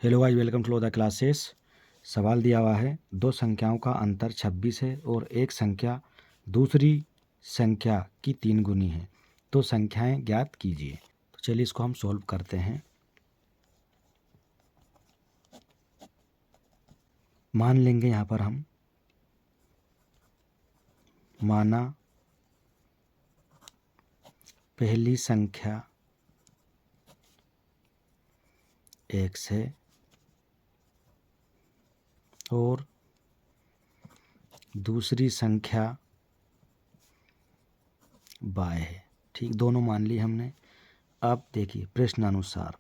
Hello guys, welcome to the classes. सवाल दिया हुआ है, दो संख्याओं का अंतर 26 है और एक संख्या दूसरी संख्या की 3 गुनी है, तो संख्याएं ज्ञात कीजिए। तो चलिए इसको हम सॉल्व करते हैं। मान लेंगे यहाँ पर हम, माना पहली संख्या x है और दूसरी संख्या y है। ठीक, दोनों मान ली हमने। अब देखिए प्रश्नानुसार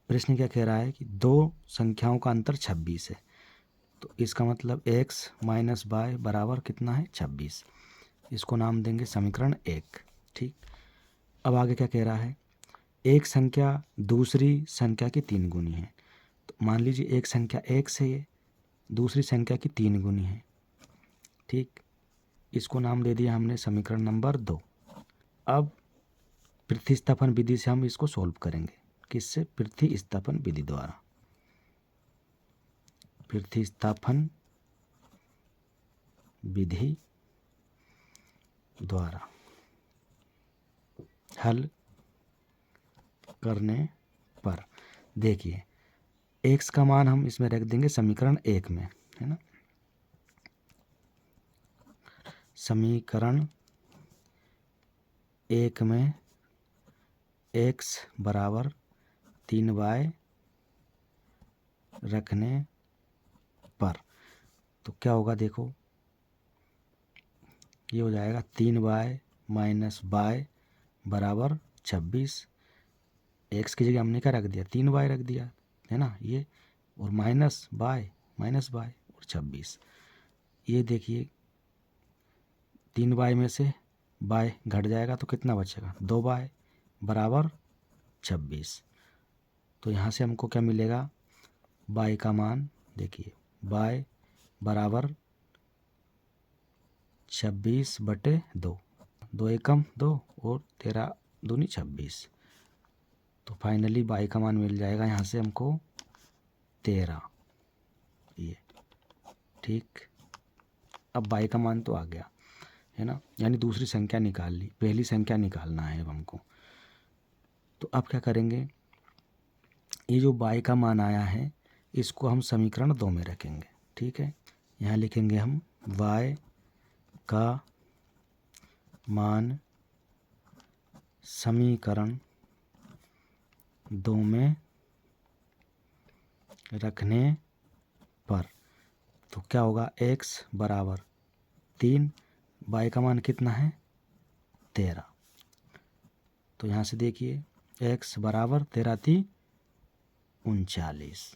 प्रश्न क्या कह रहा है कि दो संख्याओं का अंतर 26 है, तो इसका मतलब x माइनस वाई बराबर कितना है 26। इसको नाम देंगे समीकरण 1। ठीक, अब आगे क्या कह रहा है, एक संख्या दूसरी संख्या की 3 गुनी है। तो मान लीजिए एक संख्या x है, ये दूसरी संख्या की 3 गुनी है। ठीक, इसको नाम दे दिया हमने समीकरण नंबर 2। अब प्रतिस्थापन विधि से हम इसको सॉल्व करेंगे। किससे? प्रतिस्थापन विधि द्वारा। प्रतिस्थापन विधि द्वारा हल करने पर देखिए x का मान हम इसमें रख देंगे समीकरण 1 में, है ना। समीकरण 1 में x बराबर 3y रखने पर तो क्या होगा, देखो ये हो जाएगा 3y माइनस वाई बराबर 26। एक्स की जगह हमने क्या रख दिया, 3y रख दिया, है ना। ये और माइनस वाई और 26। ये देखिए 3y में से y घट जाएगा तो कितना बचेगा, 2y बराबर 26। तो यहाँ से हमको क्या मिलेगा, y का मान देखिए y बराबर 26/2, 2 एकम 2 और 13 दूनी 26। तो फाइनली y का मान मिल जाएगा यहाँ से हमको 13। ये ठीक, अब y का मान तो आ गया, है ना, यानी दूसरी संख्या निकाल ली, पहली संख्या निकालना है अब हमको। तो अब क्या करेंगे, ये जो y का मान आया है इसको हम समीकरण 2 में रखेंगे। ठीक है, यहाँ लिखेंगे हम y का मान समीकरण 2 में रखने पर तो क्या होगा, x बराबर 3, y का मान कितना है 13। तो यहाँ से देखिए x बराबर 13 39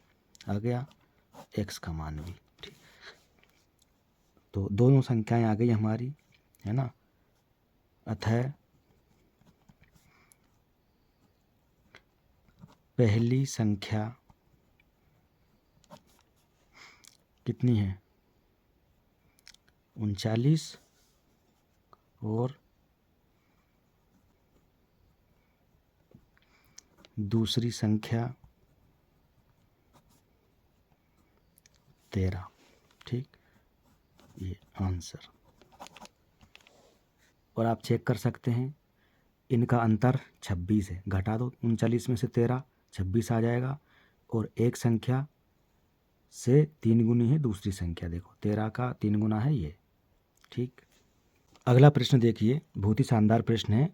आ गया x का मान भी। ठीक, तो दोनों संख्याएं आ गई हमारी, है ना। अतः पहली संख्या कितनी है 39 और दूसरी संख्या 13। ठीक, ये आंसर। और आप चेक कर सकते हैं इनका अंतर 26 है, घटा दो 39 में से 13, 26 आ जाएगा। और एक संख्या से 3 गुनी है दूसरी संख्या, देखो 13 का 3 गुना है ये। ठीक, अगला प्रश्न देखिए, बहुत ही शानदार प्रश्न है।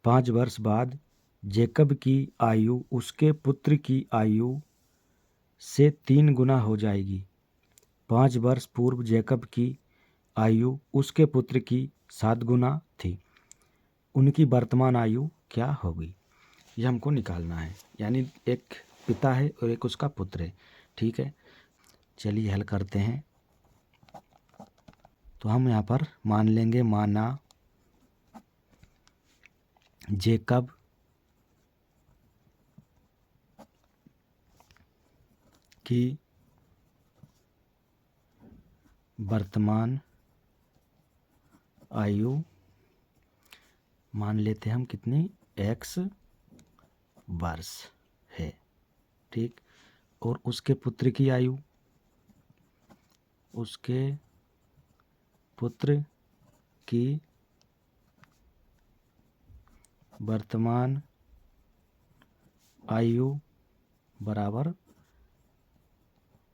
5 वर्ष बाद जेकब की आयु उसके पुत्र की आयु से 3 गुना हो जाएगी। 5 वर्ष पूर्व जेकब की आयु उसके पुत्र की 7 गुना थी। उनकी वर्तमान आयु क्या होगी, ये हमको निकालना है। यानी एक पिता है और एक उसका पुत्र है। ठीक है, चलिए हल करते हैं। तो हम यहाँ पर मान लेंगे, माना जेकब की वर्तमान आयु मान लेते हैं हम कितनी x वर्ष है, ठीक। और उसके पुत्र की आयु, उसके पुत्र की वर्तमान आयु बराबर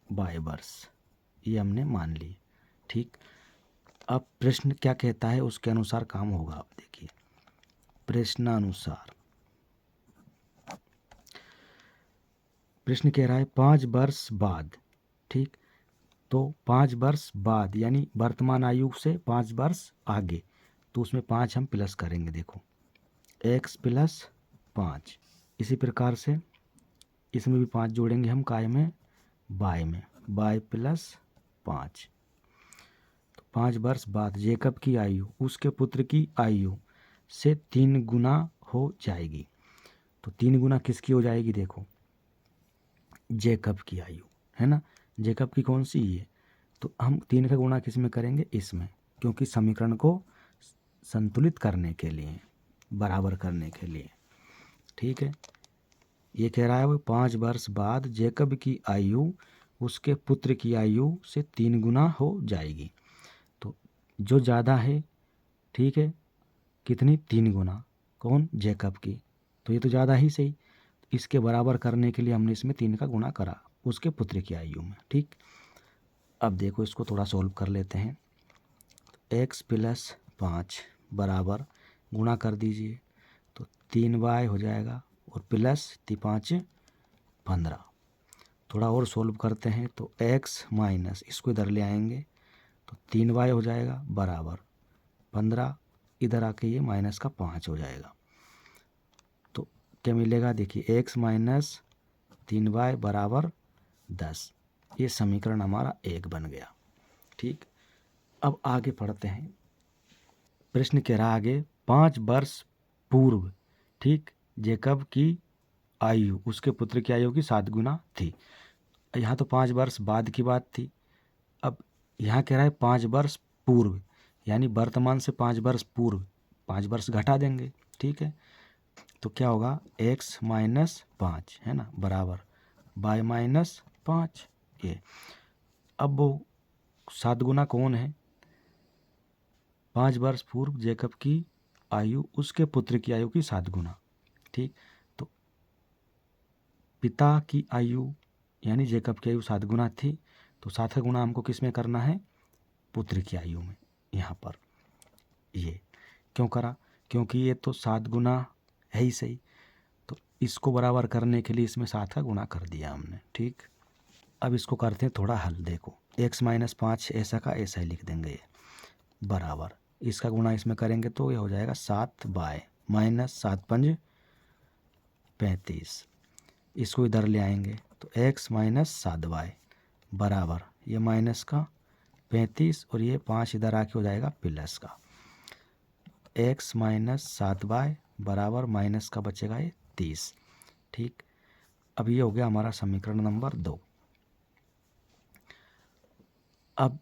y वर्ष, ये हमने मान ली, ठीक। अब प्रश्न क्या कहता है उसके अनुसार काम होगा। आप देखिए प्रश्नानुसार, प्रश्न कह रहा है 5 वर्ष बाद, ठीक। तो 5 वर्ष बाद यानी वर्तमान आयु से 5 वर्ष आगे, तो उसमें 5 हम प्लस करेंगे। देखो x प्लस 5, इसी प्रकार से इसमें भी 5 जोड़ेंगे हम, काय में, y में, y प्लस 5। तो 5 वर्ष बाद जेकब की आयु उसके पुत्र की आयु से 3 गुना हो जाएगी। तो 3 गुना किसकी हो जाएगी? देखो जेकब की आयु है ना, जेकब की कौन सी है, तो हम 3 का गुणा किस में करेंगे? इसमें, क्योंकि समीकरण को संतुलित करने के लिए, बराबर करने के लिए, ठीक है। ये कह रहा है वो 5 वर्ष बाद जेकब की आयु उसके पुत्र की आयु से 3 गुना हो जाएगी। तो जो ज़्यादा है, ठीक है, कितनी? 3 गुना, कौन? जेकब की। तो ये तो ज़्यादा ही सही, इसके बराबर करने के लिए हमने इसमें 3 का गुणा करा उसके पुत्र की आयु में, ठीक। अब देखो इसको थोड़ा सॉल्व कर लेते हैं। x प्लस 5 बराबर, गुणा कर दीजिए तो 3y हो जाएगा, और प्लस 5 15। थोड़ा और सॉल्व करते हैं तो x माइनस, इसको इधर ले आएंगे तो 3y हो जाएगा बराबर 15, इधर आके ये माइनस का 5 हो जाएगा। तो क्या मिलेगा? देखिए x माइनस 3y बराबर 10। ये समीकरण हमारा 1 बन गया, ठीक। अब आगे पढ़ते हैं। प्रश्न कह रहा आगे 5 वर्ष पूर्व, ठीक, जेकब की आयु उसके पुत्र की आयु की 7 गुना थी। यहाँ तो 5 वर्ष बाद की बात थी। अब यहाँ कह रहा है 5 वर्ष पूर्व, यानी वर्तमान से 5 वर्ष पूर्व 5 वर्ष घटा देंगे, ठीक है। तो क्या होगा? x माइनस 5 है ना, बराबर y माइनस 5। ये अब वो 7 गुना कौन है? 5 वर्ष पूर्व जेकब की आयु उसके पुत्र की आयु की 7 गुना, ठीक। तो पिता की आयु यानी जेकब की आयु 7 गुना थी, तो 7 का गुना हमको किस में करना है? पुत्र की आयु में। यहाँ पर ये क्यों करा? क्योंकि ये तो 7 गुना है ही सही, तो इसको बराबर करने के लिए इसमें 7 का गुणा कर दिया हमने, ठीक। अब इसको करते हैं थोड़ा हल। देखो x माइनस 5 ऐसा का ऐसा ही लिख देंगे, ये बराबर, इसका गुणा इसमें करेंगे तो ये हो जाएगा 7y माइनस 7 5 35। इसको इधर ले आएंगे तो x माइनस 7y बराबर, ये माइनस का 35 और ये 5 इधर आके हो जाएगा प्लस का। x माइनस 7y बराबर माइनस का बचेगा ये 30, ठीक। अब ये हो गया हमारा समीकरण नंबर 2। अब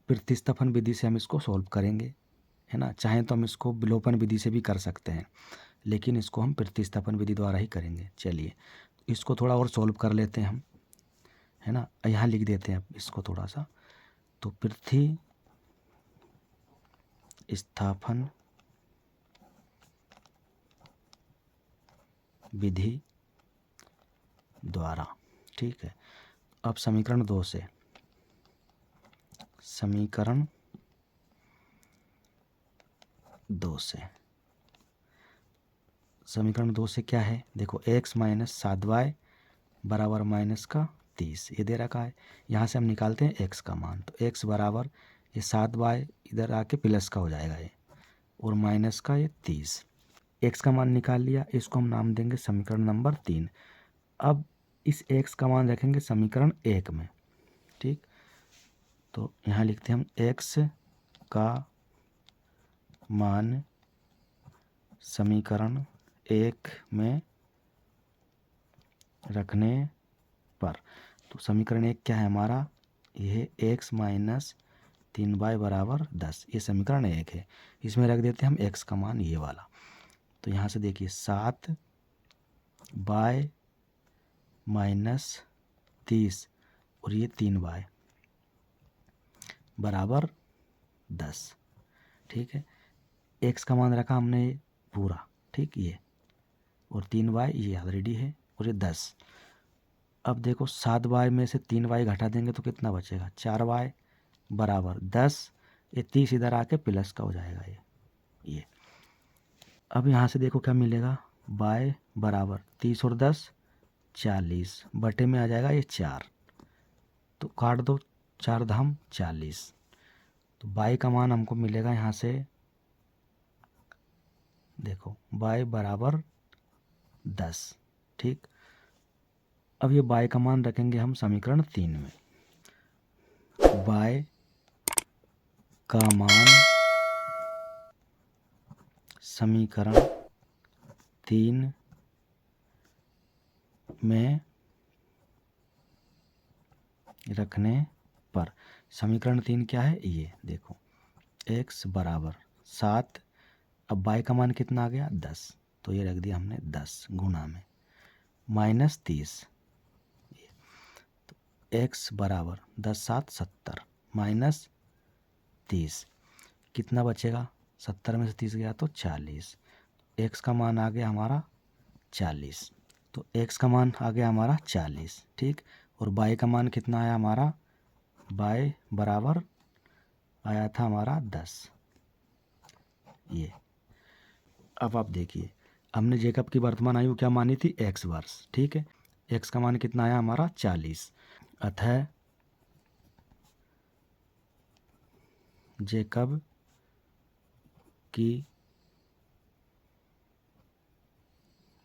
प्रतिस्थापन विधि से हम इसको सॉल्व करेंगे, है ना। चाहें तो हम इसको विलोपन विधि से भी कर सकते हैं, लेकिन इसको हम प्रतिस्थापन विधि द्वारा ही करेंगे। चलिए इसको थोड़ा और सॉल्व कर लेते हैं हम, है ना। यहाँ लिख देते हैं इसको थोड़ा सा। तो प्रतिस्थापन विधि द्वारा, ठीक है। अब समीकरण 2 से, समीकरण 2 से, समीकरण 2 से क्या है? देखो x माइनस 7y बराबर माइनस का 30, ये दे रखा है। यहाँ से हम निकालते हैं x का मान, तो x बराबर ये 7y इधर आके प्लस का हो जाएगा ये, और माइनस का ये 30। x का मान निकाल लिया, इसको हम नाम देंगे समीकरण नंबर 3। अब इस x का मान रखेंगे समीकरण 1 में, ठीक। तो यहाँ लिखते हैं हम x का मान समीकरण 1 में रखने पर, तो समीकरण 1 क्या है हमारा? यह x माइनस 3y बराबर 10, ये समीकरण 1 है। इसमें रख देते हैं हम x का मान ये वाला। तो यहाँ से देखिए 7 बाय -30 और ये 3y बराबर 10। ठीक है, x का मान रखा हमने पूरा, ठीक, ये, और 3y ये ऑलरेडी है, और ये 10। अब देखो 7y में से 3y घटा देंगे तो कितना बचेगा, 4y बराबर 10। ये 30 इधर आके प्लस का हो जाएगा ये। अब यहाँ से देखो क्या मिलेगा, y बराबर 30 और 10 40 बटे में आ जाएगा ये 4, तो काट दो, 4 धाम 40, तो y का मान हमको मिलेगा यहाँ से, देखो y बराबर 10। ठीक, अब ये y का मान रखेंगे हम समीकरण 3 में। y का मान समीकरण 3 में रखने पर, समीकरण 3 क्या है, ये देखो x बराबर 7, अब y का मान कितना आ गया 10, तो ये रख दिया हमने 10 गुणा में -30, तो x बराबर 10 7 70 -30 कितना बचेगा, 70 में से 30 गया तो 40, x का मान आ गया हमारा 40, तो x का मान आ गया हमारा 40। ठीक, और y का मान कितना आया हमारा, y बराबर आया था हमारा 10। ये अब आप देखिए, हमने जेकब की वर्तमान आयु क्या मानी थी, x वर्ष। ठीक है, x का मान कितना आया हमारा 40, अतः जेकब की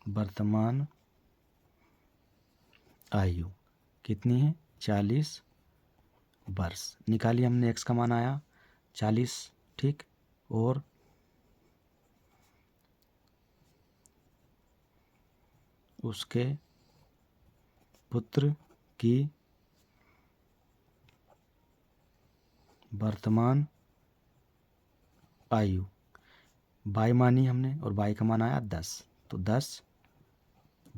वर्तमान आयु कितनी है, 40 वर्ष। निकाली हमने, x का मान आया 40। ठीक, और उसके पुत्र की वर्तमान आयु y मानी हमने, और y का मान आया 10, तो 10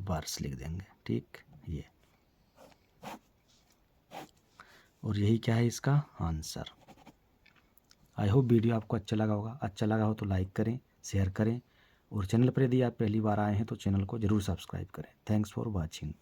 वर्ष लिख देंगे। ठीक, ये, और यही क्या है इसका आंसर। आई होप वीडियो आपको अच्छा लगा होगा। अच्छा लगा हो तो लाइक करें, शेयर करें, और चैनल पर यदि आप पहली बार आए हैं तो चैनल को ज़रूर सब्सक्राइब करें। Thanks for watching.